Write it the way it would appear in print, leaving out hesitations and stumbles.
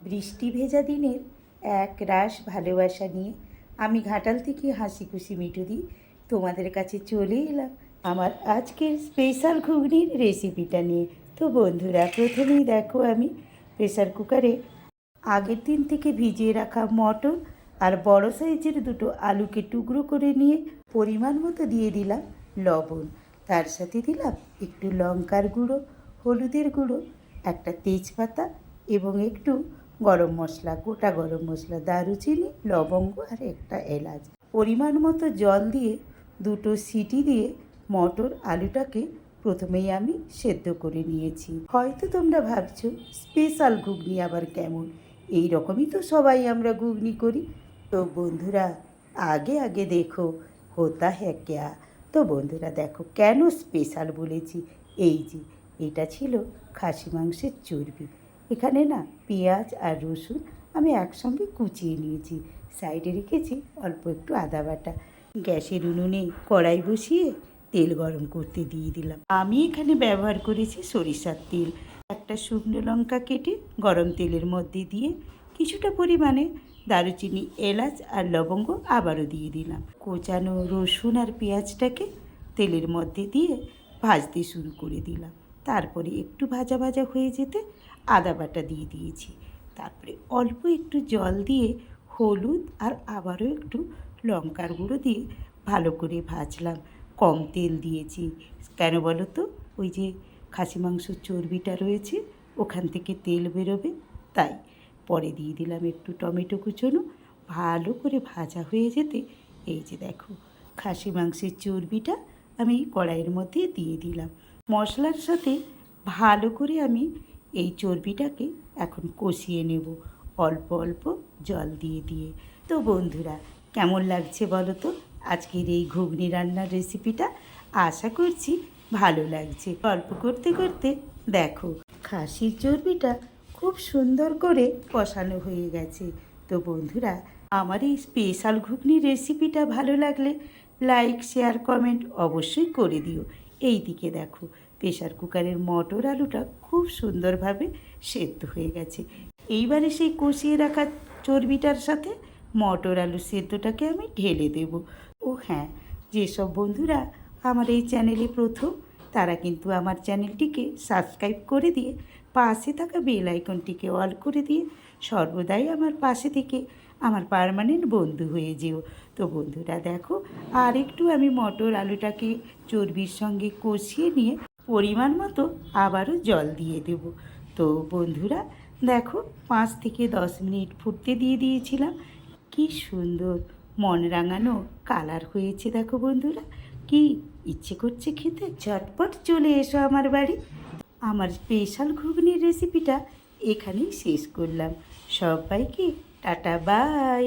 বৃষ্টি ভেজা দিনের এক রাশ ভালোবাসা নিয়ে আমি ঘাটাল থেকে হাসি খুশি মিঠু দিই তোমাদের কাছে চলে এলাম আমার আজকের স্পেশাল ঘুগনির রেসিপিটা নিয়ে। তো বন্ধুরা, প্রথমেই দেখো আমি প্রেসার কুকারে আগের দিন থেকে ভিজিয়ে রাখা মটর আর বড় সাইজের দুটো আলুকে টুকরো করে নিয়ে পরিমাণ মতো দিয়ে দিলাম লবণ, তার সাথে দিলাম একটু লঙ্কার গুঁড়ো, হলুদের গুঁড়ো, একটা তেজপাতা এবং একটু গরম মশলা, গোটা গরম মশলা, দারুচিনি, লবঙ্গ আর একটা এলাচ। পরিমাণ মতো জল দিয়ে দুটো সিটি দিয়ে মটর আলুটাকে প্রথমেই আমি সেদ্ধ করে নিয়েছি। হয়তো তোমরা ভাবছো স্পেশাল ঘুগনি আবার কেমন, এই রকমই তো সবাই আমরা ঘুগনি করি। তো বন্ধুরা, আগে আগে দেখো হোতা হ্যাঁ ক্যা। তো বন্ধুরা দেখো কেন স্পেশাল বলেছি। এই যে এটা ছিল খাসি মাংসের চর্বি। এখানে না পেঁয়াজ আর রসুন আমি একসঙ্গে কুচিয়ে নিয়েছি, সাইডে রেখেছি অল্প একটু আদা বাটা। গ্যাসের উনুনে কড়াই বসিয়ে তেল গরম করতে দিয়ে দিলাম। আমি এখানে ব্যবহার করেছি সরিষার তেল। একটা শুকনো লঙ্কা কেটে গরম তেলের মধ্যে দিয়ে কিছুটা পরিমাণে দারুচিনি, এলাচ আর লবঙ্গ আবারও দিয়ে দিলাম। কোচানো রসুন আর পেঁয়াজটাকে তেলের মধ্যে দিয়ে ভাজতে শুরু করে দিলাম। তারপরে একটু ভাজা ভাজা হয়ে যেতে আদা বাটা দিয়ে দিয়েছি। তারপরে অল্প একটু জল দিয়ে হলুদ আর আবারও একটু লঙ্কার গুঁড়ো দিয়ে ভালো করে ভাজলাম। কম তেল দিয়েছি কেন বলো তো, ওই যে খাসি মাংসের চর্বিটা রয়েছে ওখান থেকে তেল বেরোবে, তাই। পরে দিয়ে দিলাম একটু টমেটো কুচোনো। ভালো করে ভাজা হয়ে যেতে এই যে দেখো খাসি মাংসের চর্বিটা আমি কড়াইয়ের মধ্যে দিয়ে দিলাম। মশলার সাথে ভালো করে আমি এই চর্বিটাকে এখন কষিয়ে নেব অল্প অল্প জল দিয়ে দিয়ে। তো বন্ধুরা, কেমন লাগছে বলো তো আজকের এই ঘুগনি রান্নার রেসিপিটা? আশা করছি ভালো লাগছে। গল্প করতে করতে দেখো খাসির চর্বিটা খুব সুন্দর করে কষানো হয়ে গেছে। তো বন্ধুরা, আমার এই স্পেশাল ঘুগনির রেসিপিটা ভালো লাগলে লাইক, শেয়ার, কমেন্ট অবশ্যই করে দিও। এই দিকে দেখো প্রেসার কুকারের মটর আলুটা খুব সুন্দরভাবে সেদ্ধ হয়ে গেছে। এইবারে সেই কষিয়ে রাখা চর্বিটার সাথে মটর আলু সেদ্ধটাকে আমি ঢেলে দেব। ও হ্যাঁ, যেসব বন্ধুরা আমার এই চ্যানেলে প্রথম, তারা কিন্তু আমার চ্যানেলটিকে সাবস্ক্রাইব করে দিয়ে পাশে থাকা বেল আইকনটিকে অল করে দিয়ে সর্বদাই আমার পাশে থেকে আমার পার্মানেন্ট বন্ধু হয়ে যেও। তো বন্ধুরা দেখো, আর একটু আমি মটর আলুটাকে চর্বির সঙ্গে কষিয়ে নিয়ে পরিমাণ মতো আবারও জল দিয়ে দেব। তো বন্ধুরা দেখো 5 থেকে 10 মিনিট ফুটতে দিয়ে দিয়েছিলাম। কি সুন্দর মন রাঙানো কালার হয়েছে দেখো বন্ধুরা, কি ইচ্ছে করছে খেতে। ঝটপট চলে এসো আমার বাড়ি। আমার স্পেশাল ঘুগনির রেসিপিটা এখানেই শেষ করলাম। সবাইকে টাটা বাই।